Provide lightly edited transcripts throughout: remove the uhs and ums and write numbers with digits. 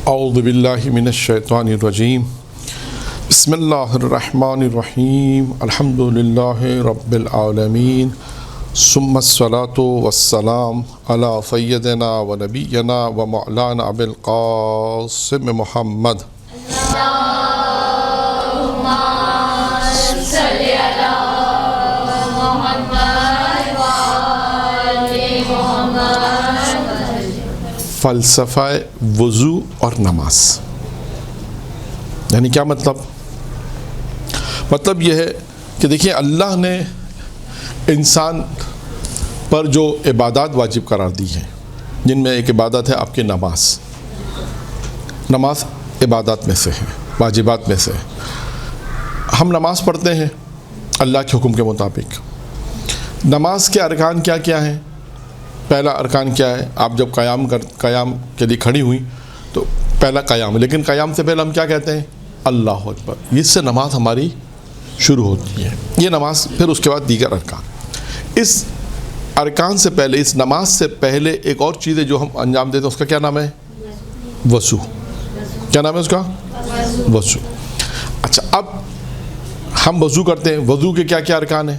اعوذ باللہ من الشیطان الرجیم بسم اللہ الرحمن الرحیم الحمد للہ رب العالمین ثم الصلاۃ والسلام علی سیدنا و نبینا و مولانا ابی القاسم محمد فلسفہ وضو اور نماز. یعنی کیا مطلب یہ ہے کہ دیکھیں اللہ نے انسان پر جو عبادات واجب قرار دی ہیں، جن میں ایک عبادت ہے آپ کی نماز عبادات میں سے ہے، واجبات میں سے ہے. ہم نماز پڑھتے ہیں اللہ کے حکم کے مطابق. نماز کے ارکان کیا کیا ہیں؟ پہلا ارکان کیا ہے؟ آپ جب قیام کے لیے کھڑی ہوئی تو پہلا قیام، لیکن قیام سے پہلے ہم کیا کہتے ہیں؟ اللہ اکبر. اس سے نماز ہماری شروع ہوتی ہے. یہ نماز، پھر اس کے بعد دیگر ارکان. اس ارکان سے پہلے، اس نماز سے پہلے ایک اور چیز ہے جو ہم انجام دیتے ہیں، اس کا کیا نام ہے؟ وضو. کیا نام ہے اس کا؟ وضو. اچھا، اب ہم وضو کرتے ہیں. وضو کے کیا کیا ارکان ہیں؟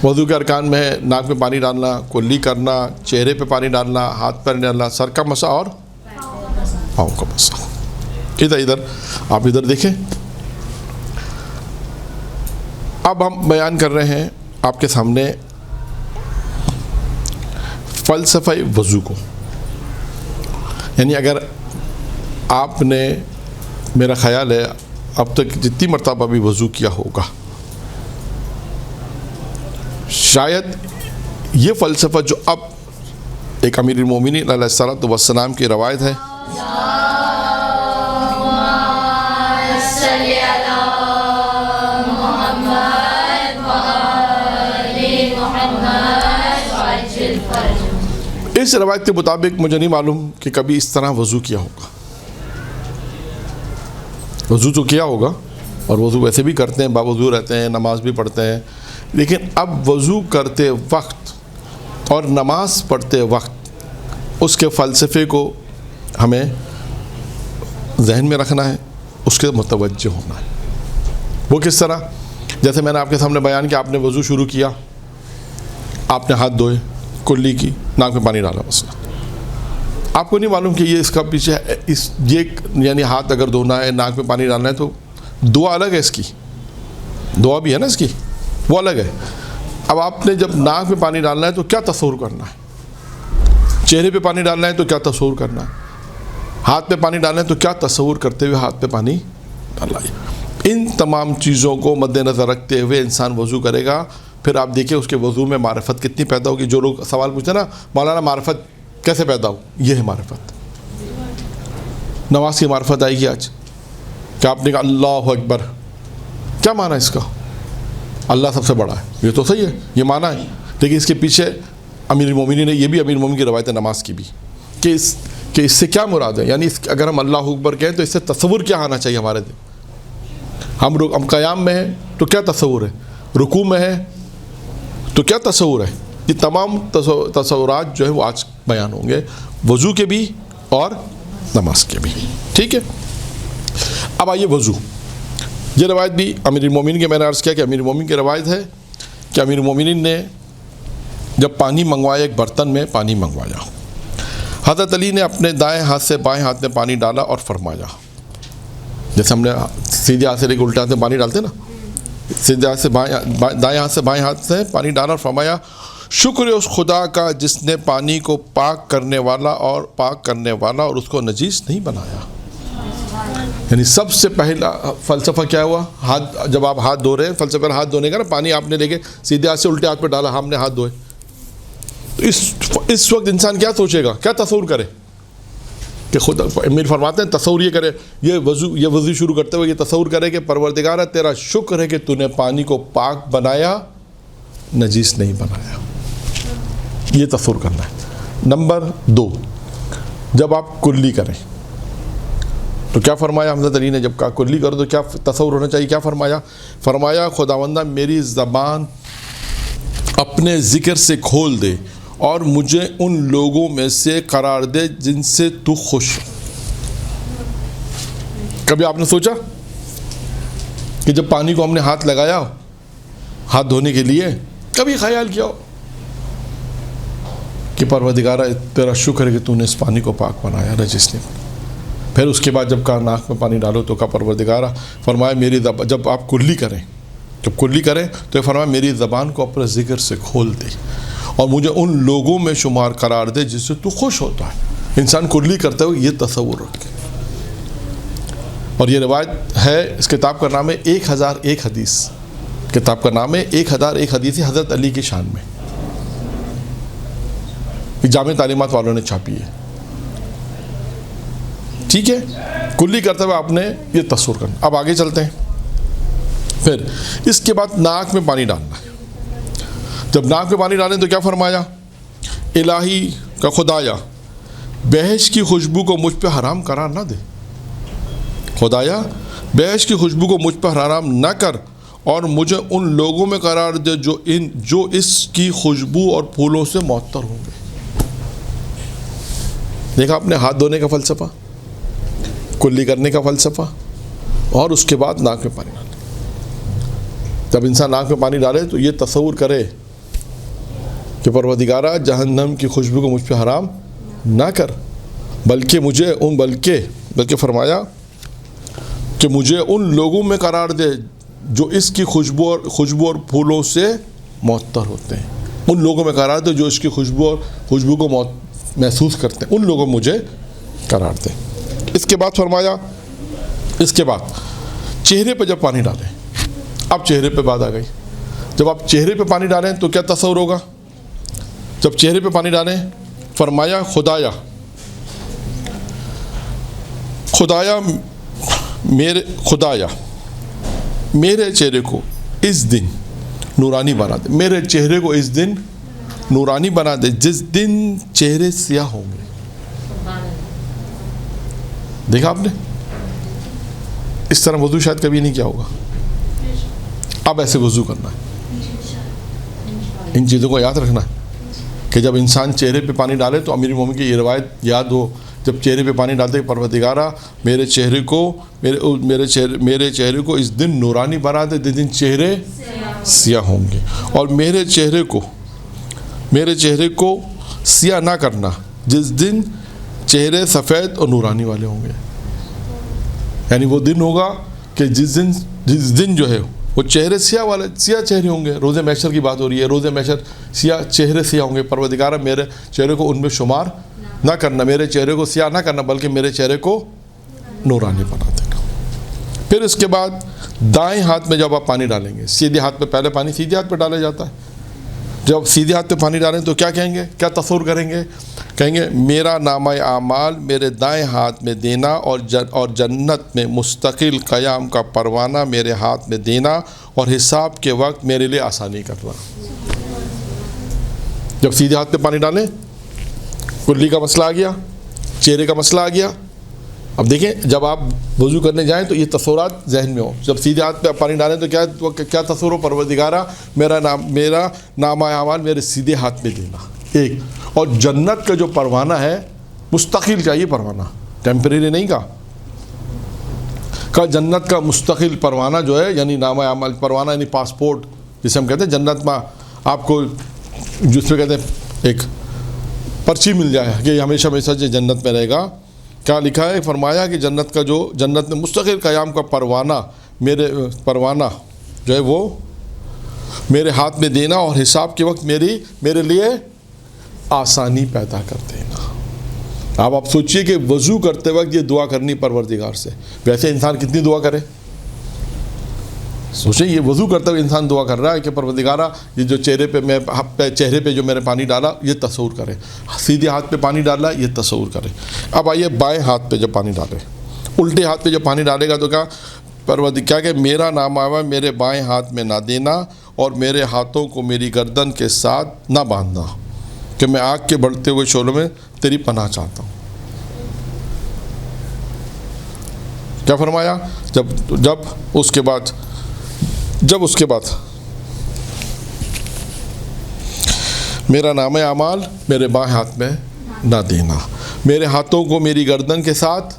وضو کے ارکان میں ہے ناک میں پانی ڈالنا، کلی کرنا، چہرے پہ پانی ڈالنا، ہاتھ پیر ڈالنا، سر کا مسح اور پاؤں کا مسح. ادھر آپ ادھر دیکھیں. اب ہم بیان کر رہے ہیں آپ کے سامنے فلسفہ وضو کو. یعنی اگر آپ نے، میرا خیال ہے اب تک جتنی مرتبہ بھی وضو کیا ہوگا، شاید یہ فلسفہ جو اب ایک امیر المومنین علیہ الصلوۃ والسلام کی روایت ہے، اس روایت کے مطابق مجھے نہیں معلوم کہ کبھی اس طرح وضو کیا ہوگا. وضو تو کیا ہوگا، اور وضو ویسے بھی کرتے ہیں، باوضو رہتے ہیں، نماز بھی پڑھتے ہیں، لیکن اب وضو کرتے وقت اور نماز پڑھتے وقت اس کے فلسفے کو ہمیں ذہن میں رکھنا ہے، اس کے متوجہ ہونا ہے. وہ کس طرح؟ جیسے میں نے آپ کے سامنے بیان کیا، آپ نے وضو شروع کیا، آپ نے ہاتھ دھوئے، کلی کی، ناک میں پانی ڈالا. مثلا آپ کو نہیں معلوم کہ یہ اس کا پیچھے یہ یعنی ہاتھ اگر دھونا ہے، ناک میں پانی ڈالنا ہے، تو دعا الگ ہے. اس کی دعا بھی ہے نا، اس کی وہ الگ ہے. اب آپ نے جب ناک میں پانی ڈالنا ہے تو کیا تصور کرنا ہے؟ چہرے پہ پانی ڈالنا ہے تو کیا تصور کرنا ہے؟ ہاتھ پہ پانی ڈالنا ہے تو کیا تصور کرتے ہوئے ہاتھ پہ پانی ڈالنا ہے؟ ان تمام چیزوں کو مد نظر رکھتے ہوئے انسان وضو کرے گا. پھر آپ دیکھیں اس کے وضو میں معرفت کتنی پیدا ہوگی. جو لوگ سوال پوچھتے ہیں نا، مولانا معرفت کیسے پیدا ہو؟ یہ ہے معرفت. نماز کی معرفت آئے گی آج کہ آپ نے کہا اللہ اکبر. کیا معنی ہے اس کا؟ اللہ سب سے بڑا ہے. یہ تو صحیح ہے، یہ معنی ہے، لیکن اس کے پیچھے امیر المومنین نے، یہ بھی امیر المومنین کی روایت ہے نماز کی بھی، کہ اس سے کیا مراد ہے. یعنی اگر ہم اللہ اکبر کہیں تو اس سے تصور کیا آنا چاہیے ہمارے دل. ہم قیام میں ہیں تو کیا تصور ہے؟ رکوع میں ہے تو کیا تصور ہے؟ یہ تمام تصورات جو ہے وہ آج بیان ہوں گے، وضو کے بھی اور نماز کے بھی. ٹھیک ہے. اب آئیے وضو. یہ روایت بھی امیر المومنین کے، میں نے عرض کیا کہ امیر المومنین کی روایت ہے کہ امیر المومنین نے جب پانی منگوایا، ایک برتن میں پانی منگوایا، حضرت علی نے اپنے دائیں ہاتھ سے بائیں ہاتھ میں پانی ڈالا اور فرمایا، جیسے ہم نے سیدھے ہاتھ سے لے کے الٹے ہاتھ میں پانی ڈالتے نا، سیدھے ہاتھ سے دائیں ہاتھ سے بائیں ہاتھ سے پانی ڈالا اور فرمایا، شکر ہے اس خدا کا جس نے پانی کو پاک کرنے والا اور اس کو نجیس نہیں بنایا. یعنی سب سے پہلا فلسفہ کیا ہوا؟ ہاتھ، جب آپ ہاتھ دھو رہے ہیں، فلسفہ ہاتھ دھونے کا نا، پانی آپ نے لے کے سیدھے ہاتھ سے الٹے ہاتھ پہ ڈالا، ہم نے ہاتھ دھوئے، تو اس وقت انسان کیا سوچے گا، کیا تصور کرے؟ کہ خدا امیر فرماتے ہیں تصور یہ کرے، یہ وضو شروع کرتے ہوئے یہ تصور کرے کہ پروردگار تیرا شکر ہے کہ تو نے پانی کو پاک بنایا، نجیس نہیں بنایا. یہ تصور کرنا ہے. نمبر 2، جب آپ کلی کریں تو کیا فرمایا حضرت علی نے؟ جب کہا کلی کرو تو کیا تصور ہونا چاہیے؟ کیا فرمایا خداوندہ میری زبان اپنے ذکر سے کھول دے اور مجھے ان لوگوں میں سے قرار دے جن سے تو خوش ہے. کبھی آپ نے سوچا کہ جب پانی کو ہم نے ہاتھ لگایا ہاتھ دھونے کے لیے، کبھی خیال کیا ہو کہ پروردگارہ تیرا شکر ہے کہ تو نے اس پانی کو پاک بنایا نجس نہیں بنا؟ پھر اس کے بعد جب کہا ناک میں پانی ڈالو تو کہا پروردگارہ فرمایا میری جب آپ کلی کریں تو فرمایا میری زبان کو اپنے ذکر سے کھول دے اور مجھے ان لوگوں میں شمار قرار دے جس سے تو خوش ہوتا ہے۔ انسان کلی کرتے ہوئے یہ تصور رکھے۔ اور یہ روایت ہے، اس کتاب کا نام ہے 1001 حدیث، کتاب کا نام ہے 1001 حدیث حضرت علی کی شان میں، جامع تعلیمات والوں نے چھاپی ہے۔ ٹھیک ہے، کلی کرتے ہوئے آپ نے یہ تصور کرنا۔ اب آگے چلتے ہیں۔ پھر اس کے بعد ناک میں پانی ڈالنا ہے۔ جب ناک میں پانی ڈالیں تو کیا فرمایا؟ الہی کا خدایا بہشت کی خوشبو کو مجھ پہ حرام قرار نہ دے، خدایا بہشت کی خوشبو کو مجھ پہ حرام نہ کر اور مجھے ان لوگوں میں قرار دے جو اس کی خوشبو اور پھولوں سے معطر ہوں گے۔ دیکھا آپ نے ہاتھ دھونے کا فلسفہ، کلی کرنے کا فلسفہ، اور اس کے بعد ناک میں پانی ڈالے۔ جب انسان ناک میں پانی ڈالے تو یہ تصور کرے کہ پروردگارہ جہنم کی خوشبو کو مجھ پہ حرام نہ کر، بلکہ فرمایا کہ مجھے ان لوگوں میں قرار دے جو اس کی خوشبو اور پھولوں سے معطر ہوتے ہیں۔ ان لوگوں میں قرار دے جو اس کی خوشبو کو محسوس کرتے ہیں، ان لوگوں مجھے قرار دے۔ اس کے بعد فرمایا، اس کے بعد چہرے پہ جب پانی ڈالیں، اب چہرے پہ بات آ گئی۔ جب آپ چہرے پہ پانی ڈالیں تو کیا تصور ہوگا؟ جب چہرے پہ پانی ڈالیں فرمایا خدایا میرے چہرے کو اس دن نورانی بنا دے، میرے چہرے کو اس دن نورانی بنا دے جس دن چہرے سیاہ ہوں گے۔ دیکھا آپ نے، اس طرح وضو شاید کبھی نہیں کیا ہوگا۔ اب ایسے وضو کرنا ہے، ان چیزوں کو یاد رکھنا ہے کہ جب انسان چہرے پہ پانی ڈالے تو امیر المومنین کی یہ روایت یاد ہو، جب چہرے پہ پانی ڈالتے کہ پروردگارہ میرے چہرے کو اس دن نورانی بنا دے جس دن چہرے سیاہ ہوں گے، اور میرے چہرے کو سیاہ نہ کرنا جس دن چہرے سفید اور نورانی والے ہوں گے۔ یعنی وہ دن ہوگا کہ جس دن جو ہے وہ چہرے سیاہ چہرے ہوں گے۔ روز محشر کی بات ہو رہی ہے، روز محشر چہرے سیاہ ہوں گے۔ پروردگارہ میرے چہرے کو ان میں شمار نہ کرنا، میرے چہرے کو سیاہ نہ کرنا، بلکہ میرے چہرے کو نورانی بنا دینا۔ پھر اس کے بعد دائیں ہاتھ میں جب آپ پانی ڈالیں گے، سیدھے ہاتھ پہ پہلے پانی سیدھے ہاتھ پہ ڈالا جاتا ہے، جب سیدھے ہاتھ پہ پانی ڈالیں تو کیا کہیں گے، کیا تصور کریں گے؟ کہیں گے میرا نامہ اعمال میرے دائیں ہاتھ میں دینا اور جنت میں مستقل قیام کا پروانہ میرے ہاتھ میں دینا اور حساب کے وقت میرے لیے آسانی کرنا۔ جب سیدھے ہاتھ پہ پانی ڈالیں کلی کا مسئلہ آ گیا، چہرے کا مسئلہ آ گیا۔ اب دیکھیں جب آپ وضو کرنے جائیں تو یہ تصورات ذہن میں ہو۔ جب سیدھے ہاتھ پہ پانی ڈالیں تو کیا تصور ہو؟ پروردگارہ میرا نامہ اعمال میرے سیدھے ہاتھ میں دینا، ایک، اور جنت کا جو پروانہ ہے مستقل چاہیے، پروانہ ٹیمپریری نہیں کا جنت کا مستقل پروانہ جو ہے، یعنی نامہ اعمال پروانہ یعنی پاسپورٹ جسے ہم کہتے ہیں، جنت میں آپ کو جس پہ کہتے ہیں ایک پرچی مل جائے کہ ہمیشہ ہمیشہ جنت میں رہے گا۔ کیا لکھا ہے؟ فرمایا کہ جنت میں مستقل قیام کا پروانہ جو ہے وہ میرے ہاتھ میں دینا اور حساب کے وقت میرے لیے آسانی پیدا کر دینا۔ آپ سوچئے کہ وضو کرتے وقت یہ دعا کرنی پروردگار سے، ویسے انسان کتنی دعا کرے؟ سوچیں یہ وضو کرتے ہوئے انسان دعا کر رہا ہے کہ پروردگارہ یہ جو چہرے پہ جو میں نے پانی ڈالا یہ تصور کرے، سیدھے ہاتھ پہ پانی ڈالا یہ تصور کرے۔ اب آئیے بائیں ہاتھ پہ جب پانی ڈالے، الٹے ہاتھ پہ جب پانی ڈالے گا تو کیا کہ میرا نامہ میرے بائیں ہاتھ میں نہ دینا اور میرے ہاتھوں کو میری گردن کے ساتھ نہ باندھنا کہ میں آگ کے بڑھتے ہوئے شعلوں میں تیری پناہ چاہتا ہوں۔ کیا فرمایا؟ جب اس کے بعد میرا نامہ اعمال میرے بائیں ہاتھ میں نہ دینا، میرے ہاتھوں کو میری گردن کے ساتھ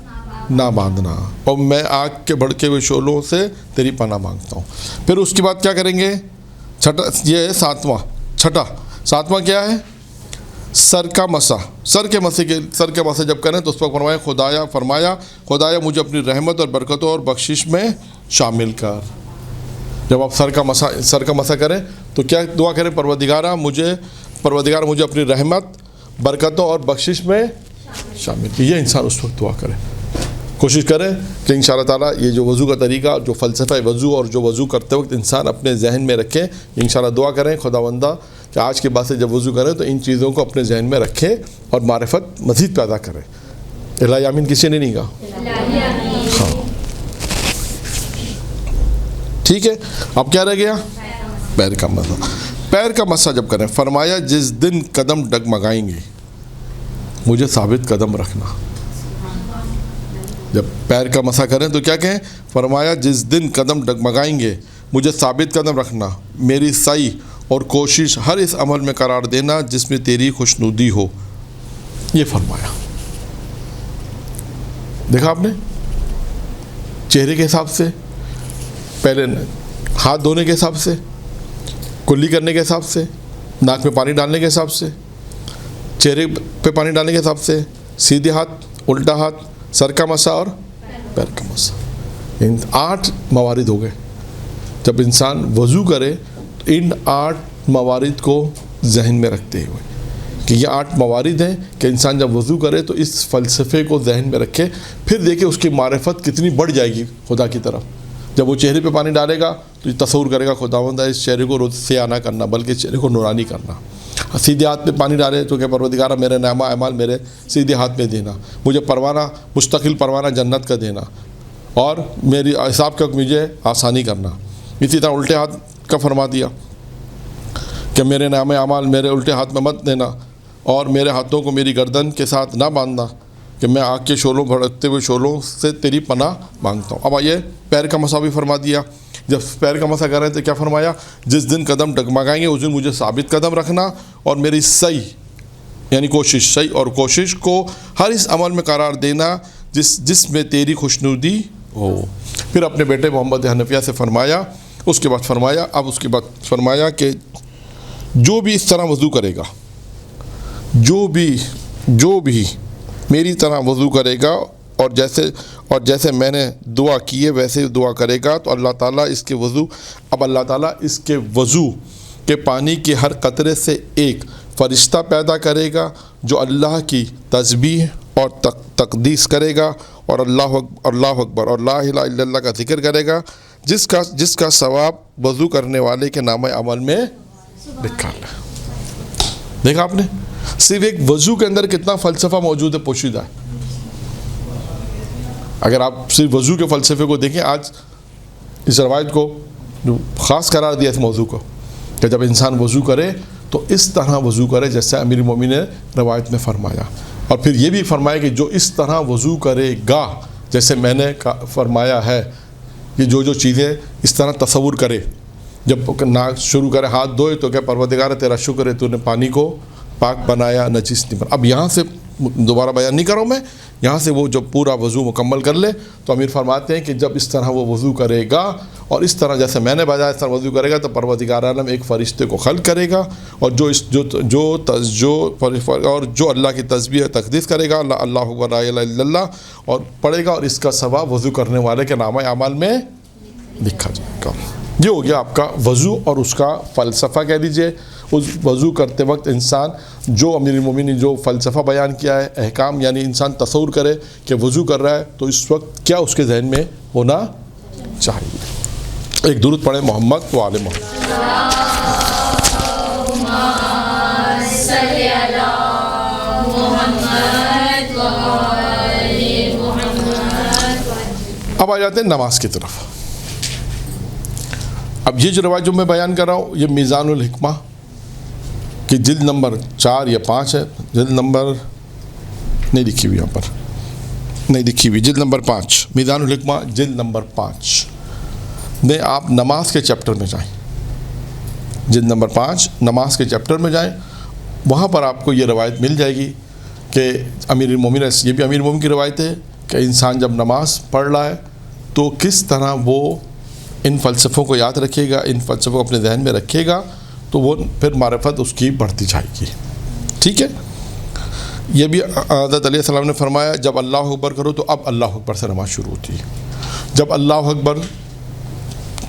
نہ باندھنا، اور میں آگ کے بھڑکے ہوئے شعلوں سے تیری پناہ مانگتا ہوں۔ پھر اس کے بعد کیا کریں گے؟ چھٹا، یہ ہے ساتواں کیا ہے؟ سر کا مسح۔ سر کے مسح جب کریں تو اس پر فرمایا خدایا مجھے اپنی رحمت اور برکتوں اور بخشش میں شامل کر۔ جب آپ سر کا مسح کریں تو کیا دعا کریں؟ پروردگار مجھے اپنی رحمت، برکتوں اور بخشش میں شامل کر۔ یہ انسان اس وقت دعا کرے، کوشش کرے کہ انشاءاللہ تعالیٰ یہ جو وضو کا طریقہ، جو فلسفہ وضو اور جو وضو کرتے وقت انسان اپنے ذہن میں رکھے، انشاءاللہ دعا کریں خداوندہ کہ آج کے بعد سے جب وضو کریں تو ان چیزوں کو اپنے ذہن میں رکھے اور معرفت مزید پیدا کرے۔ الہی آمین کسی نے نہیں کہا؟ ہاں ٹھیک ہے۔ اب کیا رہ گیا؟ پیر کا مسح۔ پیر کا مسح جب کریں فرمایا جس دن قدم ڈگمگائیں گے مجھے ثابت قدم رکھنا۔ جب پیر کا مسح کریں تو کیا کہیں؟ فرمایا جس دن قدم ڈگمگائیں گے مجھے ثابت قدم رکھنا، میری سعی اور کوشش ہر اس عمل میں قرار دینا جس میں تیری خوشنودی ہو۔ یہ فرمایا، دیکھا آپ نے، چہرے کے حساب سے، پہلے ہاتھ دھونے کے حساب سے، کلی کرنے کے حساب سے، ناک میں پانی ڈالنے کے حساب سے، چہرے پہ پانی ڈالنے کے حساب سے، سیدھے ہاتھ، الٹا ہاتھ، سر کا مسح اور پیر کا مسح۔ ان 8 موارد ہو گئے۔ جب انسان وضو کرے تو ان 8 موارد کو ذہن میں رکھتے ہوئے کہ یہ 8 موارد ہیں کہ انسان جب وضو کرے تو اس فلسفے کو ذہن میں رکھے، پھر دیکھے اس کی معرفت کتنی بڑھ جائے گی خدا کی طرف۔ جب وہ چہرے پہ پانی ڈالے گا تو تصور کرے گا خداوندہ اس چہرے کو روز سیاہ نہ کرنا بلکہ چہرے کو نورانی کرنا۔ سیدھے ہاتھ پہ پانی ڈالے تو کہ پروردگارہ میرے نعمہ اعمال میرے سیدھے ہاتھ میں دینا، مجھے مستقل پروانہ جنت کا دینا، اور میری حساب کا مجھے آسانی کرنا۔ اسی طرح الٹے ہاتھ کا فرما دیا کہ میرے نعمہ اعمال میرے الٹے ہاتھ میں مت دینا، اور میرے ہاتھوں کو میری گردن کے ساتھ نہ باندھنا کہ میں آگ کے شعلوں بھڑکتے ہوئے شعلوں سے تیری پناہ مانگتا ہوں۔ اب آئیے پیر کا مسح بھی فرما دیا۔ جب پیر کا مسح کر رہے تھے کیا فرمایا؟ جس دن قدم ڈگمگائیں گے اس دن مجھے ثابت قدم رکھنا، اور میری سعی یعنی کوشش کو ہر اس عمل میں قرار دینا جس میں تیری خوشنودی ہو۔ پھر اپنے بیٹے محمد حنفیہ سے فرمایا، اس کے بعد فرمایا کہ جو بھی اس طرح وضو کرے گا، جو بھی میری طرح وضو کرے گا اور جیسے میں نے دعا کی ہے ویسے دعا کرے گا تو اللہ تعالیٰ اس کے وضو کے پانی کے ہر قطرے سے ایک فرشتہ پیدا کرے گا جو اللہ کی تسبیح اور تقدیس کرے گا اور اللہ اکبر اور لا الہ الا اللہ کا ذکر کرے گا، جس کا ثواب وضو کرنے والے کے نامہ عمل میں لکھا ہے۔ دیکھا آپ نے، صرف ایک وضو کے اندر کتنا فلسفہ موجود ہے، پوشیدہ ہے۔ اگر آپ صرف وضو کے فلسفے کو دیکھیں، آج اس روایت کو خاص قرار دیا اس موضوع کو کہ جب انسان وضو کرے تو اس طرح وضو کرے جیسے امیر المومنین نے روایت میں فرمایا، اور پھر یہ بھی فرمایا کہ جو اس طرح وضو کرے گا جیسے میں نے فرمایا ہے، یہ جو چیزیں اس طرح تصور کرے، جب ناک شروع کرے ہاتھ دھوئے تو کہ پروردگار تیرا شکر ہے تو نے پانی کو پاک بنایا، نجس نہیں بنا۔ اب یہاں سے دوبارہ بیان نہیں کروں میں، یہاں سے وہ جب پورا وضو مکمل کر لے تو امیر فرماتے ہیں کہ جب اس طرح وہ وضو کرے گا اور اس طرح جیسے میں نے بتایا اس طرح وضو کرے گا تو پروردگار عالم ایک فرشتے کو خلق کرے گا، اور جو اللہ کی تسبیح تقدیس کرے گا، اللہ اکبر لا الہ الا اللہ، اور پڑھے گا، اور اس کا ثواب وضو کرنے والے کے نامہ اعمال میں لکھا جائے گا۔ یہ ہو گیا آپ کا وضو اور اس کا فلسفہ کہہ لیجئے۔ اس وضو کرتے وقت انسان جو امیر المومنین نے جو فلسفہ بیان کیا ہے، احکام، یعنی انسان تصور کرے کہ وضو کر رہا ہے تو اس وقت کیا اس کے ذہن میں ہونا چاہیے۔ ایک درود پڑھیں محمد و آل محمد۔ اب آ جاتے ہیں نماز کی طرف۔ اب یہ جو روایت جو میں بیان کر رہا ہوں یہ میزان الحکمہ کہ جلد نمبر 4 یا 5 ہے، جلد نمبر نہیں لکھی ہوئی، یہاں پر نہیں لکھی ہوئی، جلد نمبر 5، میزان الحکمہ جلد نمبر 5 میں آپ نماز کے چیپٹر میں جائیں، جلد نمبر 5 نماز کے چیپٹر میں جائیں، وہاں پر آپ کو یہ روایت مل جائے گی کہ امیر المومنین، یہ بھی امیر المومنین کی روایت ہے، کہ انسان جب نماز پڑھ رہا ہے تو کس طرح وہ ان فلسفوں کو یاد رکھے گا، ان فلسفوں کو اپنے ذہن میں رکھے گا، تو وہ پھر معرفت اس کی بڑھتی جائے گی. ٹھیک ہے. یہ بھی حضرت علیہ السلام نے فرمایا جب اللہ اکبر کرو تو اب اللہ اکبر سے نماز شروع ہوتی ہے. جب اللہ اکبر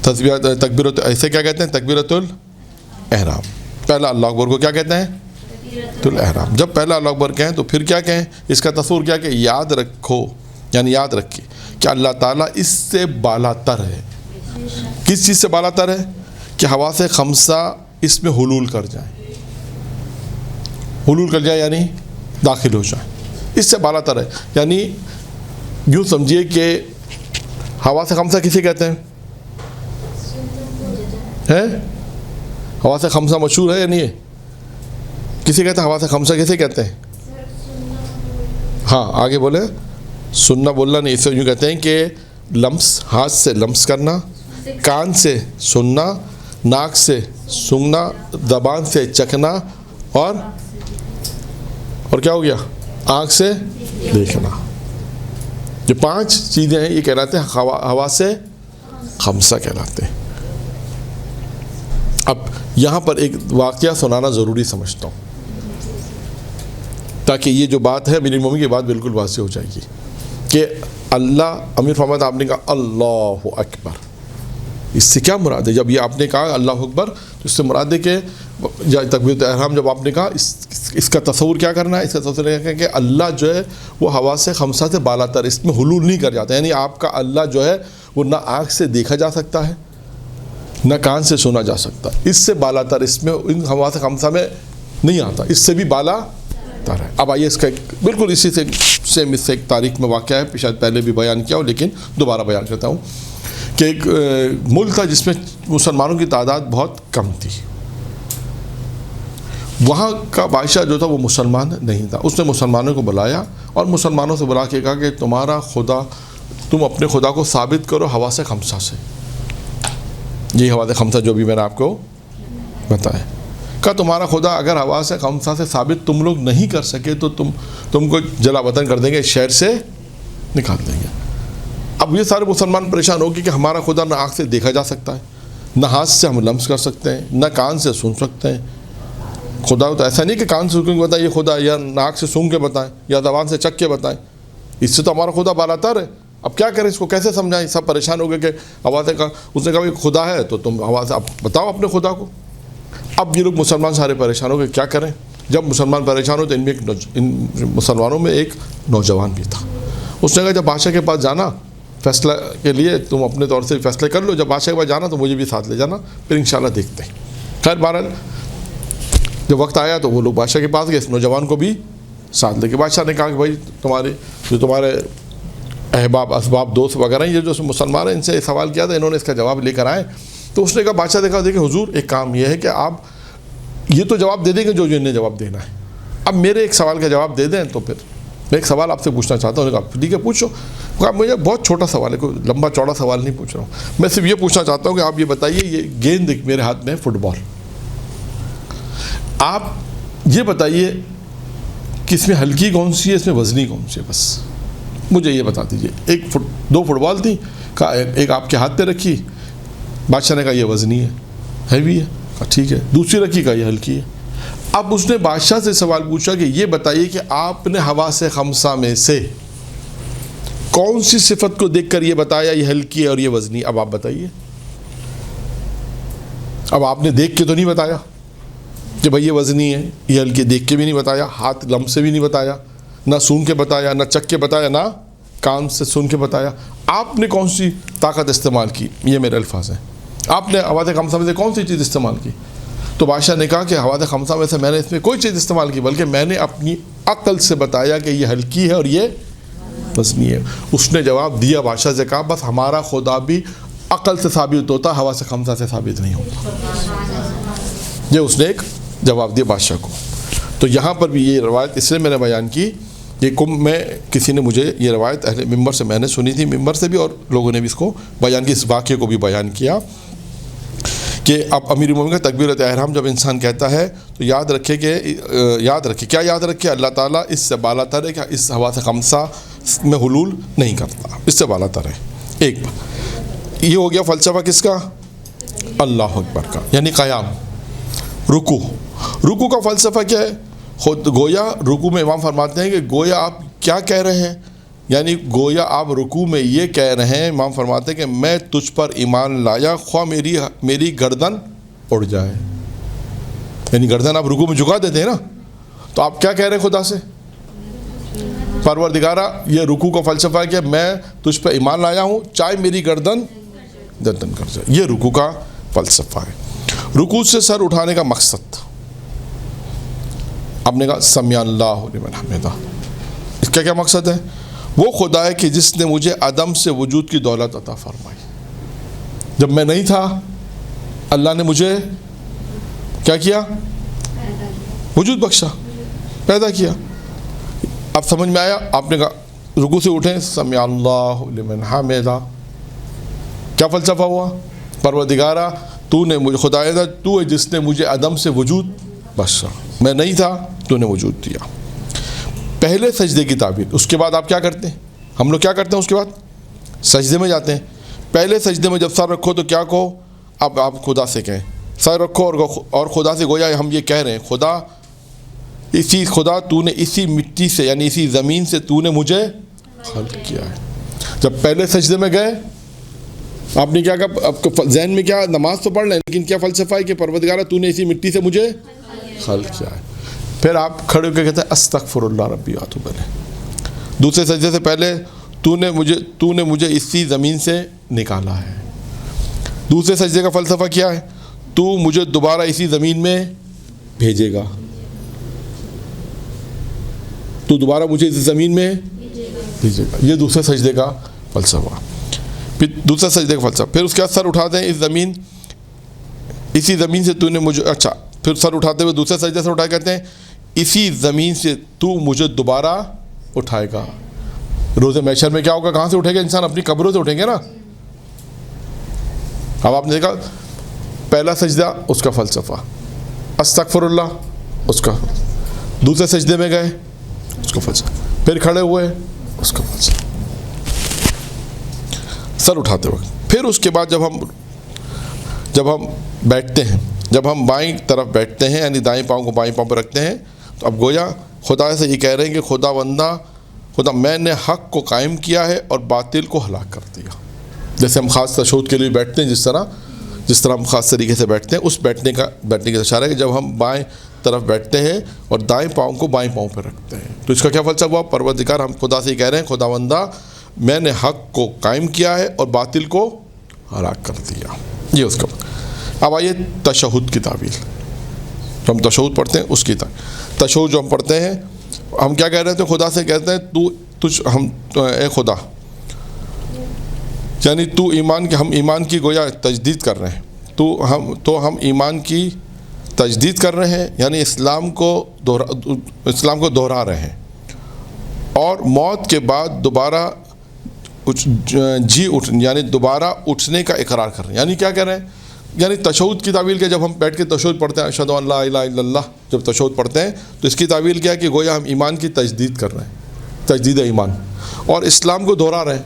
تکبیرت ایسے کیا کہتے ہیں، تکبیرت الاحرام. پہلا اللہ اکبر کو کیا کہتے ہیں، تکبیرت الاحرام. جب پہلا اللہ اکبر کہیں تو پھر کیا کہیں، اس کا تصور کیا کہ یاد رکھو، یعنی یاد رکھیے کہ اللہ تعالیٰ اس سے بالا تر ہے. کس چیز سے بالا تر ہے؟ کہ حواس خمسہ اس میں حلول کر جائیں. حلول کر جائے یعنی داخل ہو جائیں، اس سے بالا تر ہے. یعنی یوں سمجھیے کہ حواس خمسہ کسے کہتے ہیں؟ حواس خمسہ مشہور ہے یا نہیں ہے؟ کسے کہتے ہیں حواس خمسہ، کسے کہتے ہیں؟ ہاں آگے بولے. سننا بولنا نہیں، اسے یوں کہتے ہیں کہ لمس، ہاتھ سے لمس کرنا، کان سے سننا، ناک سے سونگنا، زبان سے چکھنا، اور کیا ہو گیا، آنکھ سے دیکھنا. یہ 5 چیزیں ہیں، یہ کہلاتے ہیں حواس خمسہ کہلاتے ہیں. اب یہاں پر ایک واقعہ سنانا ضروری سمجھتا ہوں تاکہ یہ جو بات ہے میری ممی کی بات بالکل واضح ہو جائے گی کہ اللہ امیر فرماتا آپ نے کہا اللہ اکبر، اس سے کیا مراد ہے؟ جب یہ آپ نے کہا اللہ اکبر تو اس سے مراد ہے کہ تکبیرۃ الاحرام جب آپ نے کہا اس کا تصور کیا کرنا ہے؟ اس کا تصور کیا کہ اللہ جو ہے وہ حواس خمسہ سے بالا تر، اس میں حلول نہیں کر جاتا. یعنی آپ کا اللہ جو ہے وہ نہ آنکھ سے دیکھا جا سکتا ہے، نہ کان سے سنا جا سکتا، اس سے بالا تر، اس میں ان حواس خمسہ میں نہیں آتا، اس سے بھی بالا تر ہے. اب آئیے اس کا بالکل اسی سے سیم اس سے ایک تاریخ میں واقعہ ہے، شاید پہلے بھی بیان کیا ہو لیکن دوبارہ بیان کرتا ہوں کہ ایک ملک تھا جس میں مسلمانوں کی تعداد بہت کم تھی. وہاں کا بادشاہ جو تھا وہ مسلمان نہیں تھا. اس نے مسلمانوں کو بلایا اور مسلمانوں سے بلا کے کہا کہ تمہارا خدا، تم اپنے خدا کو ثابت کرو حواس خمسہ سے. یہ حواس خمسہ جو بھی میں نے آپ کو بتایا، کہا تمہارا خدا اگر حواس خمسہ سے ثابت تم لوگ نہیں کر سکے تو تم کو جلا وطن کر دیں گے، شہر سے نکال دیں گے. اب یہ سارے مسلمان پریشان ہو گئے کہ ہمارا خدا نہ آنکھ سے دیکھا جا سکتا ہے، نہ ہاتھ سے ہم لمس کر سکتے ہیں، نہ کان سے سن سکتے ہیں. خدا تو ایسا نہیں کہ کان سے سن کے بتائیں یہ خدا، یا ناک سے سون کے بتائیں، یا زبان سے چک کے بتائیں. اس سے تو ہمارا خدا بالا تر ہے. اب کیا کریں، اس کو کیسے سمجھائیں؟ سب پریشان ہو گئے کہ حواسے کا، اس نے کہا خدا ہے تو تم حواس اب بتاؤ اپنے خدا کو. اب یہ لوگ مسلمان سارے پریشان ہو گئے، کیا کریں؟ جب مسلمان پریشان ہو تو ان مسلمانوں میں ایک نوجوان بھی تھا. اس نے کہا جب بادشاہ کے پاس جانا فیصلہ کے لیے تم اپنے طور سے فیصلے کر لو، جب بادشاہ کے پاس جانا تو مجھے بھی ساتھ لے جانا، پھر انشاءاللہ دیکھتے ہیں. خیر بہرحال جب وقت آیا تو وہ لوگ بادشاہ کے پاس گئے، اس نوجوان کو بھی ساتھ لے کے. بادشاہ نے کہا کہ بھائی تمہارے احباب اسباب دوست وغیرہ یہ جو مسلمان ہیں ان سے سوال کیا تھا، انہوں نے اس کا جواب لے کر آئے. تو اس نے کہا بادشاہ دیکھا دیکھیں حضور ایک کام یہ ہے کہ آپ یہ تو جواب دے دیں گے جو انہیں جواب دینا ہے، اب میرے ایک سوال کا جواب دے دیں. تو پھر میں ایک سوال آپ سے پوچھنا چاہتا ہوں. کہا ٹھیک ہے پوچھو. کہا مجھے بہت چھوٹا سوال ہے، کوئی لمبا چوڑا سوال نہیں پوچھ رہا ہوں، میں صرف یہ پوچھنا چاہتا ہوں کہ آپ یہ بتائیے، یہ گیند میرے ہاتھ میں ہے فٹ بال، آپ یہ بتائیے کہ اس میں ہلکی کون سی ہے، اس میں وزنی کون سی ہے، بس مجھے یہ بتا دیجیے. 2 فٹ بال تھی، کہا ایک آپ کے ہاتھ پہ رکھی، بادشاہ نے کہا یہ وزنی ہے، ہیوی ہے. کہا ٹھیک ہے. دوسری رکھی، کہا یہ ہلکی ہے. اب اس نے بادشاہ سے سوال پوچھا کہ یہ بتائیے کہ آپ نے حواس خمسہ میں سے کون سی صفت کو دیکھ کر یہ بتایا یہ ہلکی ہے اور یہ وزنی؟ اب آپ بتائیے. اب آپ نے دیکھ کے تو نہیں بتایا کہ بھائی یہ وزنی ہے، یہ ہلکی، دیکھ کے بھی نہیں بتایا، ہاتھ لمس سے بھی نہیں بتایا، نہ سون کے بتایا، نہ چک کے بتایا، نہ کان سے سن کے بتایا. آپ نے کون سی طاقت استعمال کی؟ یہ میرے الفاظ ہیں. آپ نے حواس خمسہ میں سے کون سی چیز استعمال کی؟ تو بادشاہ نے کہا کہ حواس خمسہ میں سے میں نے اس میں کوئی چیز استعمال کی، بلکہ میں نے اپنی عقل سے بتایا کہ یہ ہلکی ہے اور یہ وزنی ہے. اس نے جواب دیا، بادشاہ سے کہا بس ہمارا خدا بھی عقل سے ثابت ہوتا، حواس خمسہ سے ثابت نہیں ہوتا. یہ اس نے ایک جواب دیا بادشاہ کو. تو یہاں پر بھی یہ روایت اس لیے میں نے بیان کی، یہ میں کسی نے مجھے یہ روایت اہل ممبر سے میں نے سنی تھی، ممبر سے بھی، اور لوگوں نے بھی اس کو بیان کی، اس واقعے کو بھی بیان کیا کہ اب امیر المومنین کا تکبیرۃ احرام جب انسان کہتا ہے تو یاد رکھے کیا یاد رکھے اللہ تعالیٰ اس سے بالا تر ہے کہ اس حواس خمسہ میں حلول نہیں کرتا، اس سے بالا تر ہے. ایک یہ ہو گیا فلسفہ کس کا؟ اللہ اکبر کا، یعنی قیام. رکوع کا فلسفہ کیا ہے؟ خود گویا رکوع میں امام فرماتے ہیں کہ گویا آپ کیا کہہ رہے ہیں، یعنی گویا آپ رکوع میں یہ کہہ رہے ہیں، امام فرماتے ہیں کہ میں تجھ پر ایمان لایا خواہ میری گردن اڑ جائے. یعنی گردن آپ رکوع میں جھکا دیتے ہیں نا، تو آپ کیا کہہ رہے ہیں خدا سے؟ پروردگارہ یہ رکوع کا فلسفہ ہے کہ میں تجھ پہ ایمان لایا ہوں چاہے میری گردن کر جائے. یہ رکوع کا فلسفہ ہے. رکوع سے سر اٹھانے کا مقصد، آپ نے کہا سمیع اللہ لمن حمدہ، اس کا کیا مقصد ہے؟ وہ خدا ہے کہ جس نے مجھے عدم سے وجود کی دولت عطا فرمائی. جب میں نہیں تھا اللہ نے مجھے کیا کیا؟ وجود بخشا، پیدا کیا. اب سمجھ میں آیا؟ آپ نے کہا رکوع سے اٹھیں سمیع اللہ لمن حمدہ، کیا فلسفہ ہوا؟ پروردگارہ تو نے مجھے، خدایا تو ہے جس نے مجھے عدم سے وجود بخشا، میں نہیں تھا تو نے وجود دیا. پہلے سجدے کی تعبیر. اس کے بعد آپ کیا کرتے ہیں؟ ہم لوگ کیا کرتے ہیں؟ اس کے بعد سجدے میں جاتے ہیں. پہلے سجدے میں جب سر رکھو تو کیا کہو؟ اب آپ خدا سے کہیں سر رکھو اور خدا سے گویا ہم یہ کہہ رہے ہیں خدا تو نے اسی مٹی سے یعنی اسی زمین سے تو نے مجھے خلق کیا ہے. جب پہلے سجدے میں گئے آپ نے کیا کہا؟ آپ کو ذہن میں کیا؟ نماز تو پڑھ لیں لیکن کیا فلسفہ ہے کہ پروردگارہ تو نے اسی مٹی سے مجھے خلق کیا ہے. پھر آپ کھڑے ہو کے کہتے ہیں استغفر اللہ ربی واتوب الیہ. دوسرے سجدے سے پہلے تو نے مجھے اسی زمین سے نکالا ہے. دوسرے سجدے کا فلسفہ کیا ہے؟ تو مجھے دوبارہ اسی زمین میں بھیجے گا، تو دوبارہ مجھے اسی زمین میں بھیجے گا. یہ دوسرے سجدے کا فلسفہ. پھر دوسرا سجدے کا فلسفہ. پھر اس کے بعد سر اٹھاتے ہیں اسی زمین سے تو نے مجھے، اچھا پھر سر اٹھاتے ہوئے دوسرے سجدے سے اٹھائے کہتے ہیں اسی زمین سے تو مجھے دوبارہ اٹھائے گا. روز محشر میں کیا ہوگا؟ کہاں سے اٹھے گا انسان؟ اپنی قبروں سے اٹھیں گے نا. اب آپ نے دیکھا پہلا سجدہ اس کا فلسفہ استغفر اللہ، اس کا دوسرے سجدے میں گئے اس کا فلسفہ، پھر کھڑے ہوئے اس کا فلسفہ سر اٹھاتے وقت. پھر اس کے بعد جب ہم بیٹھتے ہیں، جب ہم بائیں طرف بیٹھتے ہیں یعنی دائیں پاؤں کو بائیں پاؤں پہ رکھتے ہیں تو اب گویا خدا سے یہ کہہ رہے ہیں کہ خدا میں نے حق کو قائم کیا ہے اور باطل کو ہلاک کر دیا. جیسے ہم خاص تشہد کے لیے بیٹھتے ہیں، جس طرح ہم خاص طریقے سے بیٹھتے ہیں، اس بیٹھنے کا اشارہ ہے کہ جب ہم بائیں طرف بیٹھتے ہیں اور دائیں پاؤں کو بائیں پاؤں پہ رکھتے ہیں تو اس کا کیا فلسفہ ہوا؟ پروردگار ہم خدا سے یہ کہہ رہے ہیں خداوندہ میں نے حق کو قائم کیا ہے اور باطل کو ہلاک کر دیا. یہ اس کا. اب آئیے تشہد کی تعبیر. جو ہم تشہد پڑھتے ہیں اس کی تعبیر. تشہد جو ہم پڑھتے ہیں ہم کیا کہہ رہے ہیں؟ تو خدا سے کہتے ہیں اے خدا، یعنی تو ہم ایمان کی گویا تجدید کر رہے ہیں، تو ہم ایمان کی تجدید کر رہے ہیں یعنی اسلام کو دہرا رہے ہیں اور موت کے بعد دوبارہ یعنی دوبارہ اٹھنے کا اقرار کر رہے ہیں. یعنی کیا کہہ رہے ہیں؟ یعنی تشہد کی تعویل کہ جب ہم بیٹھ کے تشہد پڑھتے ہیں اشہد ان لا الہ الا اللہ، جب تشہد پڑھتے ہیں تو اس کی تعویل کیا ہے کہ گویا ہم ایمان کی تجدید کر رہے ہیں، تجدید ایمان، اور اسلام کو دہرا رہے ہیں،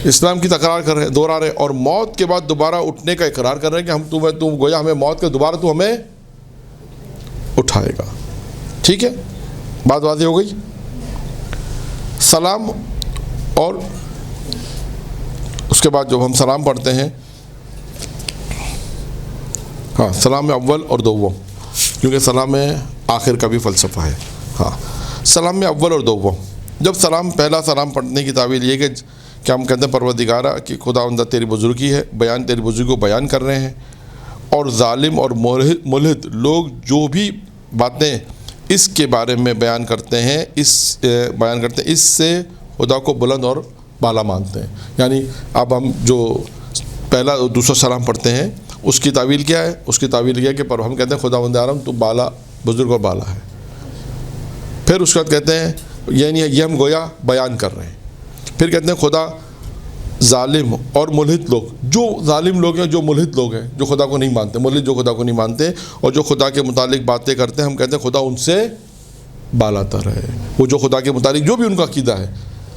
اسلام کی تکرار کر رہے ہیں، دہرا رہے ہیں، اور موت کے بعد دوبارہ اٹھنے کا اقرار کر رہے ہیں کہ تم گویا ہمیں موت کے دوبارہ تو ہمیں اٹھائے گا. ٹھیک ہے، بات واضح ہو گئی. سلام، اور اس کے بعد جب ہم سلام پڑھتے ہیں، ہاں سلام اول اور دوم، کیونکہ سلام آخر کا بھی فلسفہ ہے. ہاں سلام میں اول اور دوم. جب پہلا سلام پڑھنے کی تعویل یہ کہ ہم کہتے ہیں پروردگارہ کہ خداوندہ تیری بزرگی ہے، تیری بزرگی کو بیان کر رہے ہیں، اور ظالم اور ملحد لوگ جو بھی باتیں اس کے بارے میں بیان کرتے ہیں اس سے خدا کو بلند اور بالا مانتے ہیں. یعنی اب ہم جو پہلا اور دوسرا سلام پڑھتے ہیں اس کی تعویل کیا ہے؟ اس کی تعویل یہ ہے کہ ہم کہتے ہیں خداوند عالم تو بالا، بزرگ اور بالا ہے. پھر اس کے بعد کہتے ہیں یعنی یہ ہم گویا بیان کر رہے ہیں. پھر کہتے ہیں خدا ظالم اور ملحد لوگ، جو ظالم لوگ ہیں، جو ملحد لوگ ہیں، جو خدا کو نہیں مانتے، ملحد جو خدا کو نہیں مانتے اور جو خدا کے متعلق باتیں کرتے ہیں، ہم کہتے ہیں خدا ان سے بالا تر ہے. وہ جو خدا کے متعلق جو بھی ان کا عقیدہ ہے،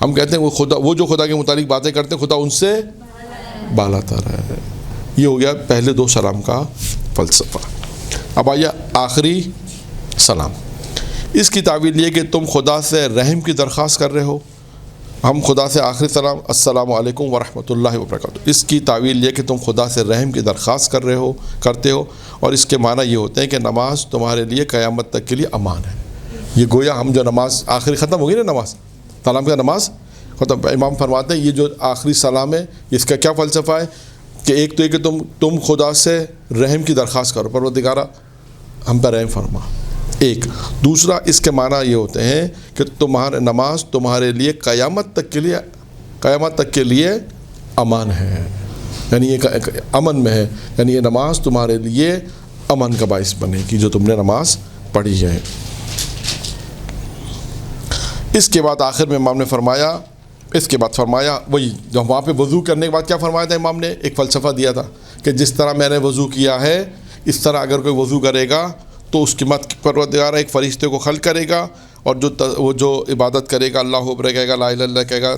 ہم کہتے ہیں وہ جو خدا کے متعلق باتیں کرتے ہیں خدا ان سے بالا تر ہے. یہ ہو گیا پہلے 2 سلام کا فلسفہ. اب آئیے آخری سلام. اس کی تعویل یہ کہ تم خدا سے رحم کی درخواست کر رہے ہو. ہم خدا سے آخری سلام السلام علیکم ورحمۃ اللہ وبرکاتہ. اس کی تعویل یہ کہ تم خدا سے رحم کی درخواست کرتے ہو اور اس کے معنی یہ ہوتے ہیں کہ نماز تمہارے لیے قیامت تک کے لیے امان ہے. یہ گویا ہم جو نماز آخری ختم ہوگی نا، نماز سلام کا نماز ختم، امام فرماتے ہیں یہ جو آخری سلام ہے اس کا کیا فلسفہ ہے کہ ایک تو یہ کہ تم خدا سے رحم کی درخواست کرو، پروردگارہ ہم پر رحم فرما. ایک دوسرا اس کے معنی یہ ہوتے ہیں کہ نماز تمہارے لیے قیامت تک کے لیے امان ہے، یعنی یہ امن میں ہے، یعنی یہ نماز تمہارے لیے امن کا باعث بنے گی جو تم نے نماز پڑھی ہے. اس کے بعد آخر میں امام نے فرمایا، وہی جو وہاں پہ وضو کرنے کے بعد کیا فرمایا تھا امام نے، ایک فلسفہ دیا تھا کہ جس طرح میں نے وضو کیا ہے اس طرح اگر کوئی وضو کرے گا تو اس کی مت پروردگار ایک فرشتے کو خلق کرے گا، اور وہ جو عبادت کرے گا، اللہ اکبر کہے گا، لا الہ الا اللہ کہے گا،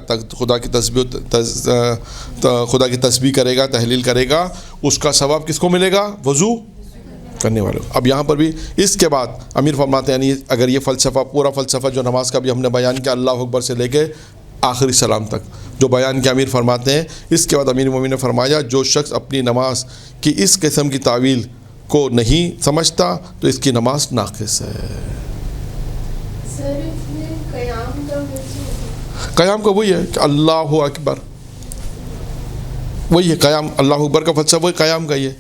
خدا کی تسبیح کرے گا، تحلیل کرے گا، اس کا ثواب کس کو ملے گا؟ وضو کرنے والے. اب یہاں پر بھی اس کے بعد امیر فرماتے ہیں یعنی اگر یہ فلسفہ پورا فلسفہ جو نماز کا بھی ہم نے بیان کیا اللہ اکبر سے لے کے آخری سلام تک جو بیان کیا امیر فرماتے ہیں، اس کے بعد امیر مومنین نے فرمایا جو شخص اپنی نماز کی اس قسم کی تعویل کو نہیں سمجھتا تو اس کی نماز ناقص ہے. قیام کا وہی ہے کہ اللہ اکبر، وہی ہے قیام، اللہ اکبر کا فلسفہ وہی قیام کا ہی ہے.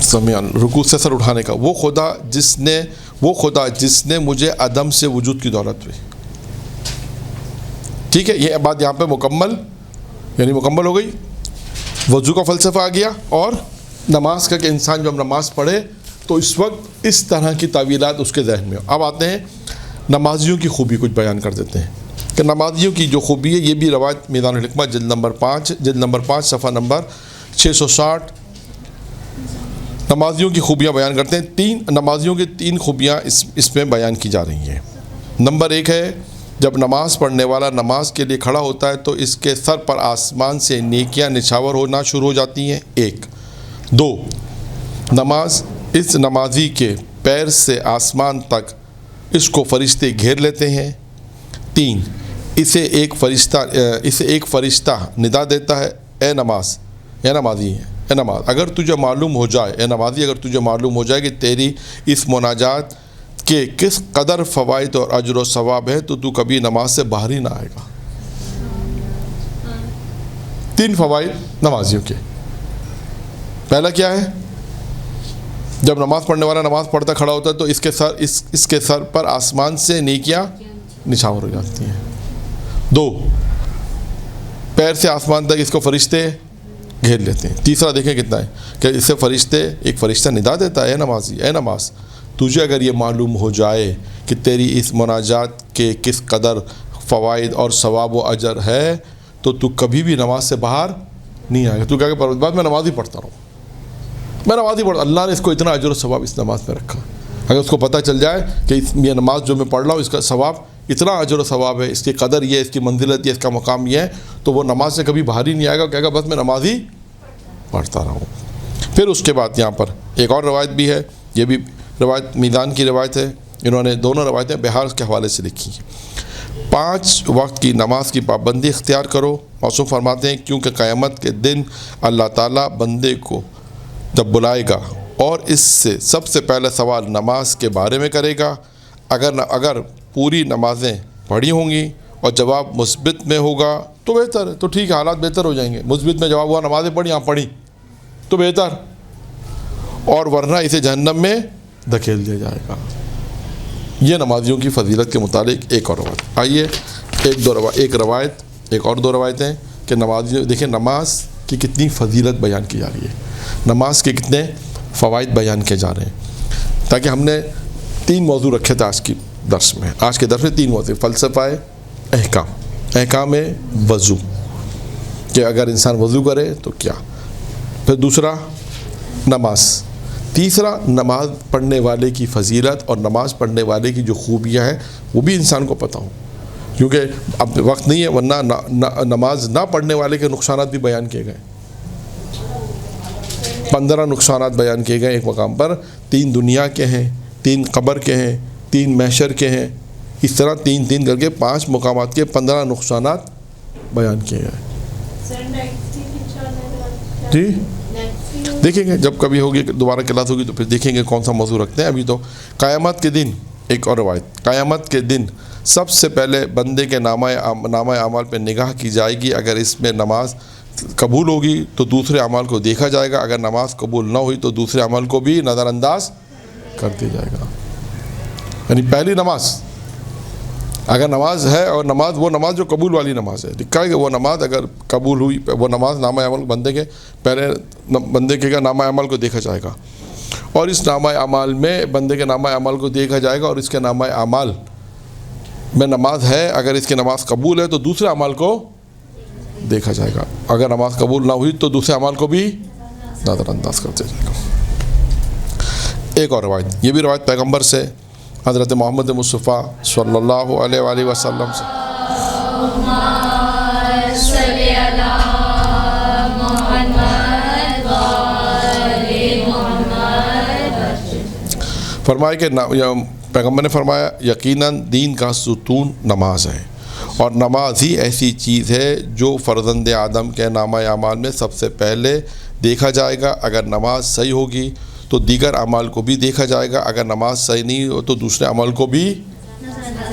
سمیان رکوع سے سر اٹھانے کا، وہ خدا جس نے مجھے عدم سے وجود کی دولت ہوئی. ٹھیک ہے، یہ بات یہاں پہ مکمل ہو گئی. وضو کا فلسفہ آ گیا اور نماز کا کہ انسان جب نماز پڑھے تو اس وقت اس طرح کی تعویلات اس کے ذہن میں. اب آتے ہیں نمازیوں کی خوبی کچھ بیان کر دیتے ہیں کہ نمازیوں کی جو خوبی ہے، یہ بھی روایت میدان الحکمہ جلد نمبر 5 صفحہ نمبر 660 نمازیوں کی خوبیاں بیان کرتے ہیں. نمازیوں کی 3 خوبیاں اس میں بیان کی جا رہی ہیں. نمبر 1 ہے جب نماز پڑھنے والا نماز کے لیے کھڑا ہوتا ہے تو اس کے سر پر آسمان سے نیکیاں نچھاور ہونا شروع ہو جاتی ہیں. 1 2 اس نمازی کے پیر سے آسمان تک اس کو فرشتے گھیر لیتے ہیں. 3 اسے ایک فرشتہ ندا دیتا ہے، اے نماز، اے نمازی ہے، اے نماز اگر تجھے معلوم ہو جائے، اے نمازی اگر تجھے معلوم ہو جائے کہ تیری اس مناجات کہ کس قدر فوائد اور اجر و ثواب ہے تو کبھی نماز سے باہر ہی نہ آئے گا. 3 فوائد نمازیوں کے. پہلا کیا ہے؟ جب نماز پڑھنے والا نماز پڑھتا کھڑا ہوتا ہے تو اس کے سر پر آسمان سے نیکیاں نچھاور ہو جاتی ہیں. 2 پیر سے آسمان تک اس کو فرشتے گھیر لیتے ہیں. تیسرا دیکھیں کتنا ہے کہ اس سے ایک فرشتہ ندا دیتا ہے، اے نمازی، اے نماز تجھے اگر یہ معلوم ہو جائے کہ تیری اس مناجات کے کس قدر فوائد اور ثواب و اجر ہے تو کبھی بھی نماز سے باہر نہیں آئے گا. تو کہے گا پروردگار میں نماز ہی پڑھتا رہوں، میں نماز ہی پڑھتا. اللہ نے اس کو اتنا اجر و ثواب اس نماز میں رکھا. اگر اس کو پتہ چل جائے کہ یہ نماز جو میں پڑھ رہا ہوں اس کا ثواب اتنا اجر و ثواب ہے، اس کی قدر یہ ہے، اس کی منزلت یہ، اس کا مقام یہ ہے، تو وہ نماز سے کبھی باہر ہی نہیں آئے گا. کہے گا بس میں نماز ہی پڑھتا رہوں. پھر اس کے بعد یہاں پر ایک اور روایت بھی ہے، یہ بھی روایت میدان کی روایت ہے. انہوں نے دونوں روایتیں بہار کے حوالے سے لکھی ہیں. 5 وقت کی نماز کی پابندی اختیار کرو. موصوف فرماتے ہیں کیونکہ قیامت کے دن اللہ تعالیٰ بندے کو جب بلائے گا اور اس سے سب سے پہلے سوال نماز کے بارے میں کرے گا. اگر پوری نمازیں پڑھی ہوں گی اور جواب مثبت میں ہوگا تو بہتر ہے، تو ٹھیک ہے، حالات بہتر ہو جائیں گے. مثبت میں جواب ہوا نمازیں پڑھی، ہاں پڑھی تو بہتر، اور ورنہ اسے جہنم میں دھکیل دیا جائے گا. یہ نمازیوں کی فضیلت کے متعلق ایک اور روایت. آئیے ایک اور دو روایتیں کہ نمازیوں دیکھیں نماز کی کتنی فضیلت بیان کی جا رہی ہے، نماز کے کتنے فوائد بیان کیے جا رہے ہیں. تاکہ ہم نے 3 موضوع رکھے تھے آج کے درس میں 3 موضوع. فلسفہ احکام وضو کہ اگر انسان وضو کرے تو کیا، پھر دوسرا نماز، تیسرا، نماز پڑھنے والے کی فضیلت اور نماز پڑھنے والے کی جو خوبیاں ہیں وہ بھی انسان کو پتہ ہوں، کیونکہ اب وقت نہیں ہے، ورنہ نماز نہ پڑھنے والے کے نقصانات بھی بیان کیے گئے۔ 15 نقصانات بیان کیے گئے ایک مقام پر، 3 دنیا کے ہیں، 3 قبر کے ہیں، 3 محشر کے ہیں، اس طرح 3 کر کے 5 مقامات کے 15 نقصانات بیان کیے گئے۔ جی دیکھیں گے جب کبھی ہوگی دوبارہ کلاس ہوگی تو پھر دیکھیں گے کون سا موضوع رکھتے ہیں۔ ابھی تو قیامت کے دن ایک اور روایت، قیامت کے دن سب سے پہلے بندے کے نامہ اعمال پہ نگاہ کی جائے گی، اگر اس میں نماز قبول ہوگی تو دوسرے اعمال کو دیکھا جائے گا، اگر نماز قبول نہ ہوئی تو دوسرے عمل کو بھی نظر انداز کر دیا جائے گا۔ یعنی پہلی نماز اگر نماز ہے، اور وہ نماز جو قبول والی نماز ہے، لکھا ہے کہ وہ نماز اگر قبول ہوئی، وہ نماز نامہ عمل بندے کے پہلے بندے کے نامہ عمل کو دیکھا جائے گا، اور اس نامہ اعمال میں بندے کے نامہ عمل کو دیکھا جائے گا، اور اس کے نامہ اعمال میں نماز ہے، اگر اس کی نماز قبول ہے تو دوسرے عمل کو دیکھا جائے گا، اگر نماز قبول نہ ہوئی تو دوسرے عمل کو بھی نظر انداز کر دیا جائے گا۔ ایک اور روایت، یہ بھی روایت پیغمبر سے، حضرت محمد مصطفیٰ صلی اللہ علیہ وآلہ وسلم سے، فرمایا کہ پیغمبر نے فرمایا یقیناً دین کا ستون نماز ہے، اور نماز ہی ایسی چیز ہے جو فرزند آدم کے نامہ اعمال میں سب سے پہلے دیکھا جائے گا، اگر نماز صحیح ہوگی تو دیگر اعمال کو بھی دیکھا جائے گا، اگر نماز صحیح نہیں ہو تو دوسرے عمل کو بھی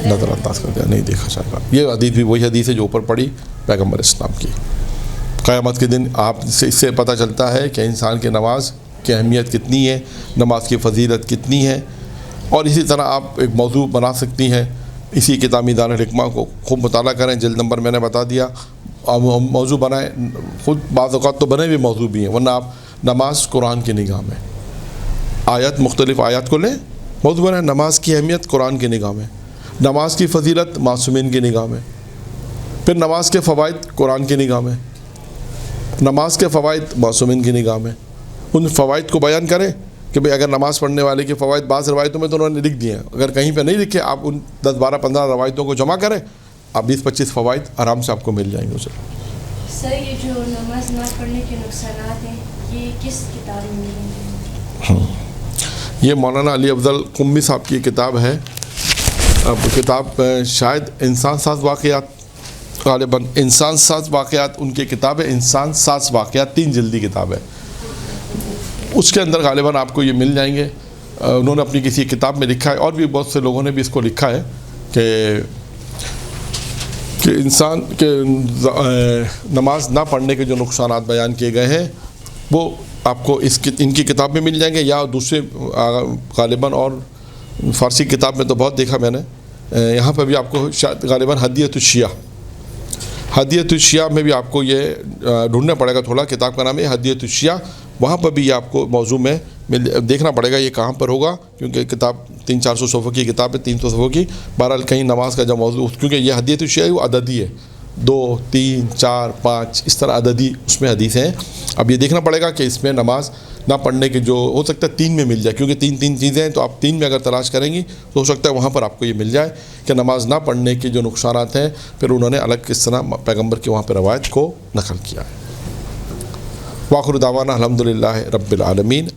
نظر انداز کر دیا، نہیں دیکھا جائے گا۔ یہ حدیث بھی وہی حدیث ہے جو اوپر پڑھی پیغمبر اسلام کی۔ قیامت کے دن آپ سے اس سے پتہ چلتا ہے کہ انسان کی نماز کی اہمیت کتنی ہے، نماز کی فضیلت کتنی ہے، اور اسی طرح آپ ایک موضوع بنا سکتی ہیں، اسی کتاب میدان الحکمہ کو خوب مطالعہ کریں، جلد نمبر میں نے بتا دیا، اب موضوع بنائیں، خود بعض اوقات تو بنے ہوئے موضوع بھی ہیں، ورنہ آپ نماز قرآن کی نگاہ میں آیت، مختلف آیات کو لیں، موضوع بنائیں نماز کی اہمیت قرآن کی نگاہ میں، نماز کی فضیلت معصومین کی نگاہ میں، پھر نماز کے فوائد قرآن کی نگاہ میں، نماز کے فوائد معصومین کی نگاہ میں، ان فوائد کو بیان کریں کہ بھئی اگر نماز پڑھنے والے کے فوائد بعض روایتوں میں تو انہوں نے لکھ دیے ہیں، اگر کہیں پہ نہیں لکھے آپ ان 10 12 15 روایتوں کو جمع کریں، آپ 20 25 فوائد آرام سے آپ کو مل جائیں گے اسے۔ سر یہ جو نماز نہ پڑھنے کے نقصانات ہیں یہ کس کتاب میں ملیں گے؟ یہ مولانا علی افضل قمی صاحب کی کتاب ہے، اب کتاب شاید انسان ساز واقعات، غالباً انسان ساز واقعات ان کی کتاب ہے، انسان ساز واقعات 3 جلدی کتاب ہے، اس کے اندر غالباً آپ کو یہ مل جائیں گے۔ انہوں نے اپنی کسی کتاب میں لکھا ہے، اور بھی بہت سے لوگوں نے بھی اس کو لکھا ہے کہ انسان کے نماز نہ پڑھنے کے جو نقصانات بیان کیے گئے ہیں وہ آپ کو ان کی کتاب میں مل جائیں گے، یا دوسرے غالباً اور فارسی کتاب میں تو بہت دیکھا میں نے، یہاں پہ بھی آپ کو شاید غالباً ہدیۃ الشیعہ میں بھی آپ کو یہ ڈھونڈنا پڑے گا، تھوڑا کتاب کا نام ہے ہدیۃ الشیعہ، وہاں پر بھی یہ آپ کو موضوع میں دیکھنا پڑے گا یہ کہاں پر ہوگا، کیونکہ کتاب 300-400 صفحوں کی کتاب ہے، 300 صفحوں کی، بہرحال کہیں نماز کا جو موضوع، کیونکہ یہ ہدیۃ الشیعہ وہ عددی ہے، 2 3 4 5 اس طرح عددی اس میں حدیثیں ہیں۔ اب یہ دیکھنا پڑے گا کہ اس میں نماز نہ پڑھنے کے جو ہو سکتا ہے 3 میں مل جائے، کیونکہ 3 چیزیں ہیں، تو آپ 3 میں اگر تلاش کریں گی تو ہو سکتا ہے وہاں پر آپ کو یہ مل جائے کہ نماز نہ پڑھنے کے جو نقصانات ہیں، پھر انہوں نے الگ کس طرح پیغمبر کے وہاں پہ روایت کو نقل کیا ہے۔ وآخر دعوانا الحمدللہ رب العالمین۔